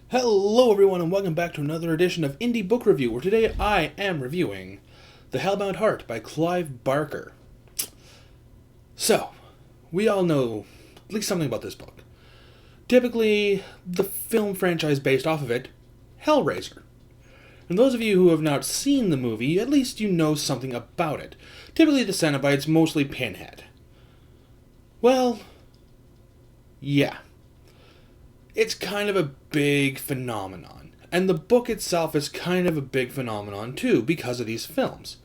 Hello everyone and welcome back to another edition of Indie Book Review, where today I am reviewing The Hellbound Heart by Clive Barker. So, we all know at least something about this book. Typically, the film franchise based off of it, Hellraiser. And those of you who have not seen the movie, at least you know something about it. Typically the Cenobite's mostly Pinhead. Well, yeah. It's kind of a big phenomenon. And the book itself is kind of a big phenomenon too, because of these films.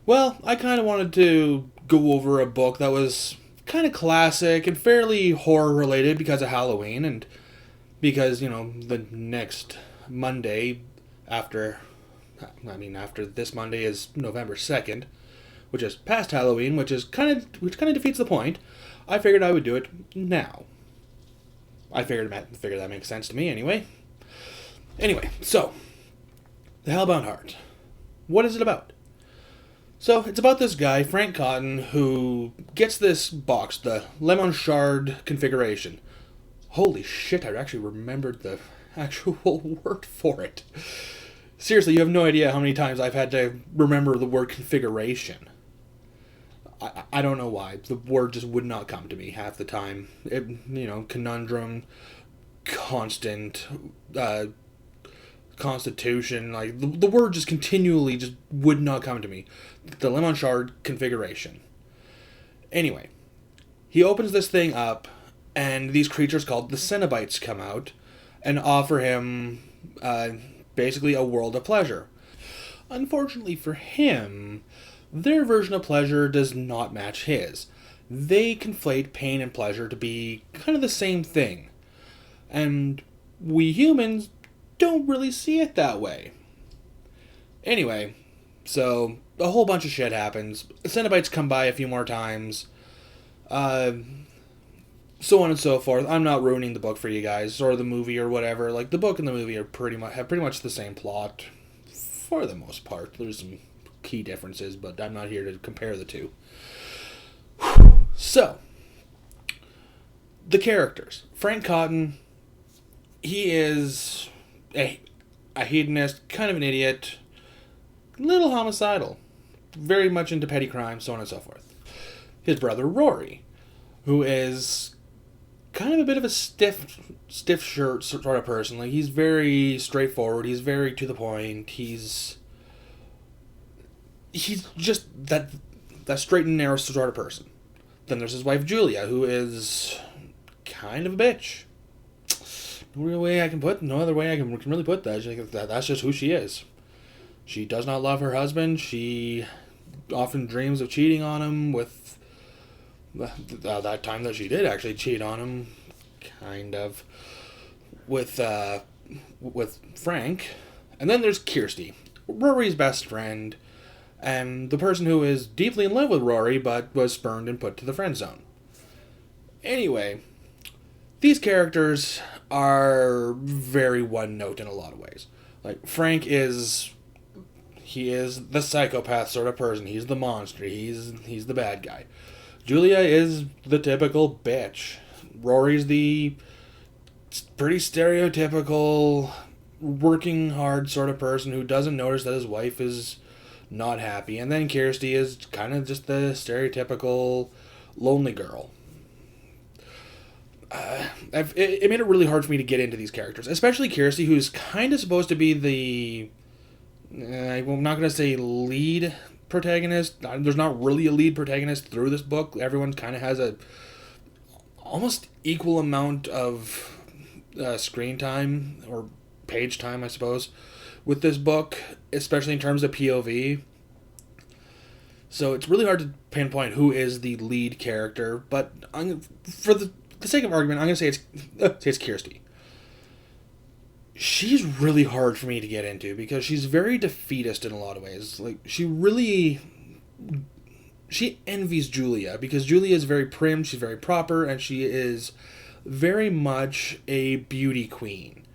Well, I kind of wanted to go over a book that was kind of classic and fairly horror related because of Halloween, and because, the next Monday after this Monday is November 2nd, which is past Halloween, which kind of defeats the point. I figured I would do it now. I figured that makes sense to me anyway. Anyway, so, The Hellbound Heart. What is it about? So, it's about this guy, Frank Cotton, who gets this box, the Lemon Shard configuration. Holy shit, I actually remembered the actual word for it. Seriously, you have no idea how many times I've had to remember the word configuration. I don't know why. The word just would not come to me half the time. Conundrum, constant, constitution. Like, the word just continually just would not come to me. The Lemon Shard configuration. Anyway, he opens this thing up, and these creatures called the Cenobites come out and offer him basically a world of pleasure. Unfortunately for him, their version of pleasure does not match his. They conflate pain and pleasure to be kind of the same thing. And we humans don't really see it that way. Anyway, so a whole bunch of shit happens. Cenobites come by a few more times. So on and so forth. I'm not ruining the book for you guys, or the movie or whatever. Like, the book and the movie have pretty much the same plot for the most part. There's some key differences, but I'm not here to compare the two. So, the characters. Frank Cotton, he is a hedonist, kind of an idiot, little homicidal, very much into petty crime, so on and so forth. His brother Rory, who is kind of a bit of a stiff shirt sort of person. Like, he's very straightforward, he's very to the point, he's just that straight and narrow sort of person. Then there's his wife Julia, who is kind of a bitch. No other way I can really put that. That's just who she is. She does not love her husband. She often dreams of cheating on him with that time that she did actually cheat on him, kind of, with Frank. And then there's Kirsty, Rory's best friend, and the person who is deeply in love with Rory but was spurned and put to the friend zone. Anyway, these characters are very one note in a lot of ways. Like, Frank is the psychopath sort of person. He's the monster. He's the bad guy. Julia is the typical bitch. Rory's the pretty stereotypical working hard sort of person who doesn't notice that his wife is not happy. And then Kirsty is kind of just the stereotypical lonely girl. It made it really hard for me to get into these characters, especially Kirsty, who's kind of supposed to be the I'm not going to say lead protagonist. There's not really a lead protagonist through this book. Everyone kind of has a almost equal amount of screen time, or page time, I suppose, with this book, especially in terms of POV. So it's really hard to pinpoint who is the lead character, but for the sake of argument, I'm going to say it's Kirsty. She's really hard for me to get into because she's very defeatist in a lot of ways. Like, she envies Julia because Julia is very prim, she's very proper, and she is very much a beauty queen.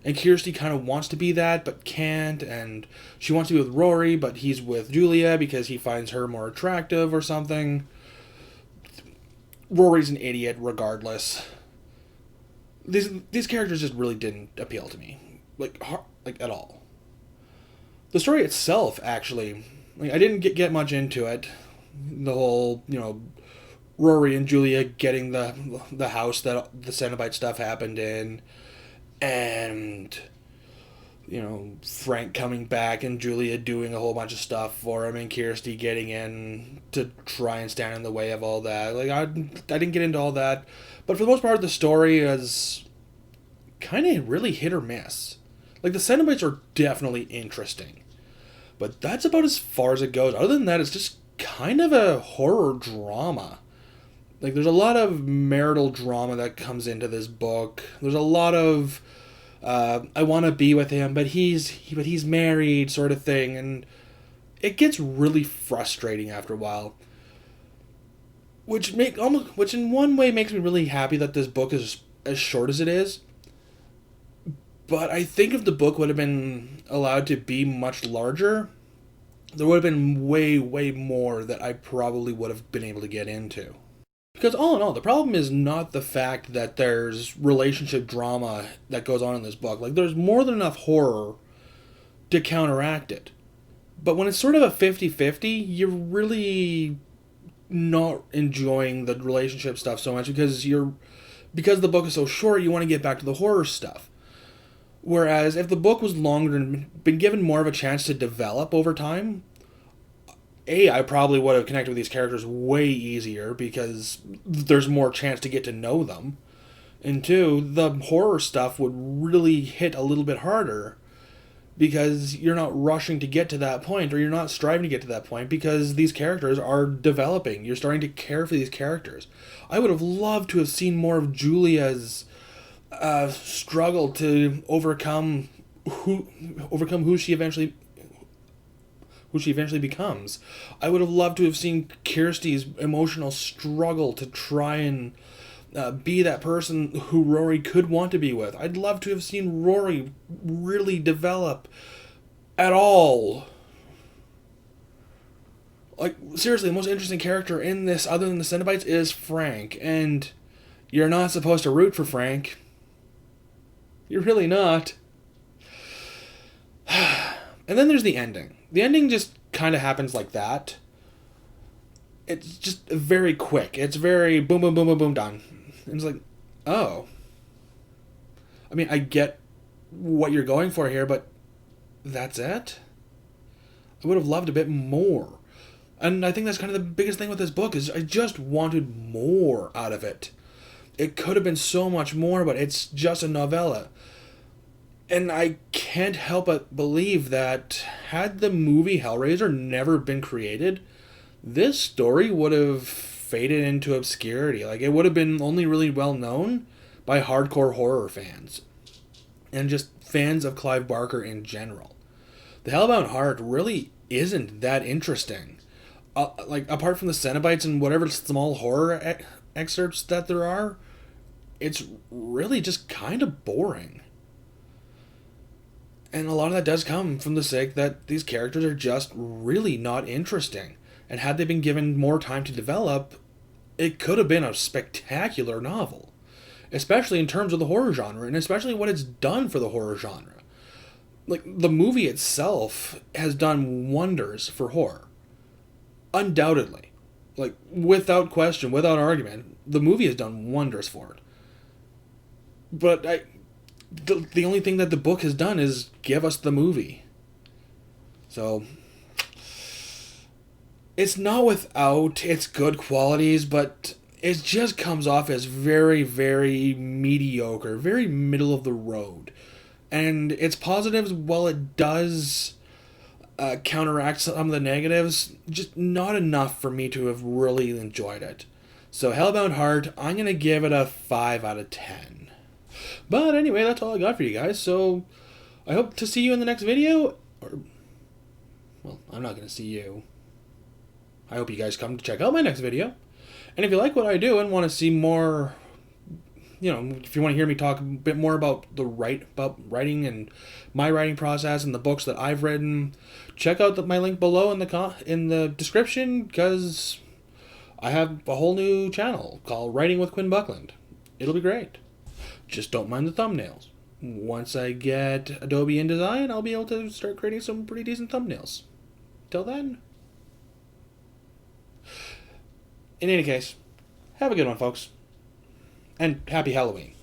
And Kirsty kind of wants to be that, but can't, and she wants to be with Rory, but he's with Julia because he finds her more attractive or something. Rory's an idiot regardless. these characters just really didn't appeal to me, like at all. The story itself, actually, like I didn't get much into it. The whole, Rory and Julia getting the house that the Cenobite stuff happened in, and Frank coming back and Julia doing a whole bunch of stuff for him, and Kirsty getting in to try and stand in the way of all that. Like I didn't get into all that, but for the most part, the story is kind of really hit or miss. Like the Cenobites are definitely interesting, but that's about as far as it goes. Other than that, it's just kind of a horror drama. Like there's a lot of marital drama that comes into this book. There's a lot of I want to be with him, but he's married, sort of thing, and it gets really frustrating after a while. Which in one way makes me really happy that this book is as short as it is. But I think if the book would have been allowed to be much larger, there would have been way, way more that I probably would have been able to get into. Because all in all, the problem is not the fact that there's relationship drama that goes on in this book. Like, there's more than enough horror to counteract it. But when it's sort of a 50-50, you're really not enjoying the relationship stuff so much because the book is so short, you want to get back to the horror stuff. Whereas if the book was longer and been given more of a chance to develop over time, I probably would have connected with these characters way easier because there's more chance to get to know them. And two, the horror stuff would really hit a little bit harder because you're not rushing to get to that point, or you're not striving to get to that point because these characters are developing. You're starting to care for these characters. I would have loved to have seen more of Julia's struggle to overcome who she eventually becomes. I would have loved to have seen Kirsty's emotional struggle to try and be that person who Rory could want to be with. I'd love to have seen Rory really develop at all. Like, seriously, the most interesting character in this, other than the Cenobites, is Frank. And you're not supposed to root for Frank. You're really not. And then there's the ending. The ending just kind of happens like that. It's just very quick. It's very boom, boom, boom, boom, boom, done. And it's like, oh. I mean, I get what you're going for here, but that's it? I would have loved a bit more. And I think that's kind of the biggest thing with this book is I just wanted more out of it. It could have been so much more, but it's just a novella. And I can't help but believe that had the movie Hellraiser never been created, this story would have faded into obscurity. Like, it would have been only really well known by hardcore horror fans. And just fans of Clive Barker in general. The Hellbound Heart really isn't that interesting. Like, apart from the Cenobites and whatever small horror excerpts that there are, it's really just kind of boring. And a lot of that does come from the sake that these characters are just really not interesting. And had they been given more time to develop, it could have been a spectacular novel. Especially in terms of the horror genre, and especially what it's done for the horror genre. Like, the movie itself has done wonders for horror. Undoubtedly. Like, without question, without argument, the movie has done wonders for it. But the only thing that the book has done is give us the movie. So, it's not without its good qualities, but it just comes off as very, very mediocre, very middle of the road. And its positives, while it does counteract some of the negatives, just not enough for me to have really enjoyed it. So Hellbound Heart, I'm going to give it a 5 out of 10. But anyway, that's all I got for you guys. So I hope to see you in the next video. Or, well, I'm not going to see you. I hope you guys come to check out my next video. And if you like what I do and want to see more, if you want to hear me talk a bit more about about writing and my writing process and the books that I've written, check out my link below in the description, because I have a whole new channel called Writing with Quinn Buckland. It'll be great. Just don't mind the thumbnails. Once I get Adobe InDesign, I'll be able to start creating some pretty decent thumbnails. Till then. In any case, have a good one, folks. And happy Halloween.